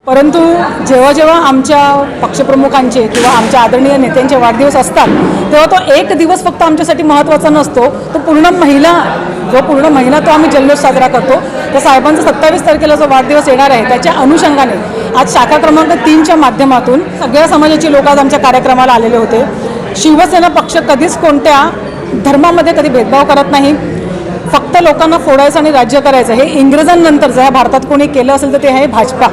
परंतु जेव्हा जेव्हा आमच्या पक्षप्रमुखांचे किंवा आमच्या आदरणीय नेत्यांचे वाढदिवस असतात तेव्हा तो एक दिवस फक्त आमच्यासाठी महत्त्वाचा नसतो, तो पूर्ण महिना तो आम्ही जल्लोष साजरा करतो। तर साहेबांचा 27 तारखेला जो वाढदिवस येणार आहे त्याच्या अनुषंगाने आज शाखा क्रमांक 3च्या माध्यमातून सगळ्या समाजाची लोक आज आमच्या कार्यक्रमाला आलेले होते। शिवसेना पक्ष कधीच कोणत्या धर्मामध्ये कधी भेदभाव करत नाही, फक्त लोकांना फोडायचं आणि राज्य करायचं हे इंग्रजांनंतर जर भारतात कोणी केलं असेल तर ते आहे भाजपा।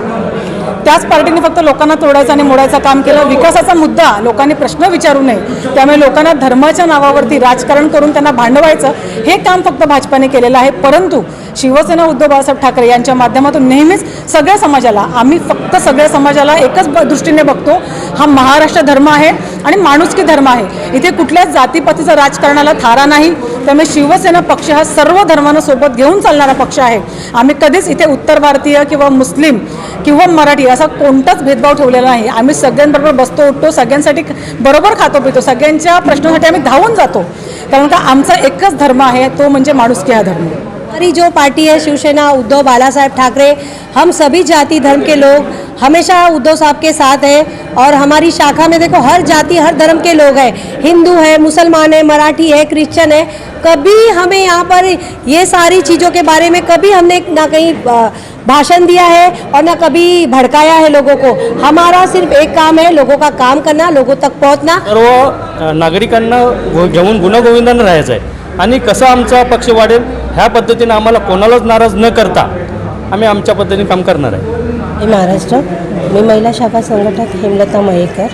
त्याच पार्टीने फक्त लोकांना तोडायचं आणि मोडायचं काम केलं। विकासाचा मुद्दा लोकांनी प्रश्न विचारू नये त्यामुळे लोकांना धर्माच्या नावावरती राजकारण करून त्यांना भांडवायचं हे काम फक्त भाजपाने केलेलं आहे। परंतु शिवसेना उद्धव बाळासाहेब ठाकरे यांच्या माध्यमातून नेहमीच सगळ्या समाजाला, आम्ही फक्त सगळ्या समाजाला एकच दृष्टीने बघतो, हा महाराष्ट्र धर्म आहे आणि माणुसकी धर्म आहे। इथे कुठल्याच जातीपातीचा राजकारणाला थारा नाही, त्यामुळे शिवसेना पक्ष हा सर्व धर्मांना सोबत घेऊन चालणारा पक्ष आहे। आम्ही कधीच इथे उत्तर भारतीय किंवा मुस्लिम किंवा मराठी असा कोणताच भेदभाव ठेवलेला नाही। आम्ही सगळ्यांबरोबर बसतो उठतो, सगळ्यांसाठी बरोबर खातो पितो, सगळ्यांच्या प्रश्नासाठी आम्ही धावून जातो, कारण का आमचा एकच धर्म आहे, तो म्हणजे माणुसकी हा धर्म। हमारी जो पार्टी है शिवसेना उद्धव बाला साहेब ठाकरे, हम सभी जाति धर्म के लोग हमेशा उद्धव साहब के साथ है। और हमारी शाखा में देखो हर जाति हर धर्म के लोग हैं, हिंदू है, मुसलमान है, मराठी है, क्रिश्चियन है। कभी हमें यहाँ पर ये सारी चीज़ों के बारे में कभी हमने ना कहीं भाषण दिया है और ना कभी भड़काया है लोगों को। हमारा सिर्फ एक काम है, लोगों का काम करना, लोगों तक पहुँचना। सर्व नागरिकांना घेऊन गुण्यागोविंदाने राहायचं आहे आणि कसं आमचा पक्ष वाढेल ह्या पद्धतीने आम्हाला कोणालाच नाराज न करता आम्ही आमच्या पद्धतीने काम करणार आहे। मी महाराष्ट्र, मी महिला शाखा संघटक हेमलता मयेकर,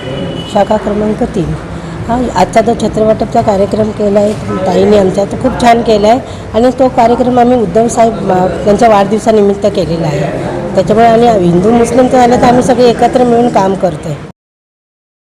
शाखा क्रमांक 3। हा आजचा जो छत्रवाटपचा कार्यक्रम केला आहे ताईने आमच्या, तो खूप छान केला आहे आणि तो कार्यक्रम आम्ही उद्धव साहेब त्यांच्या वाढदिवसानिमित्त केलेला आहे। त्याच्यामुळे आणि हिंदू मुस्लिम तर झालं तर आम्ही सगळे एकत्र मिळून काम करतो आहे।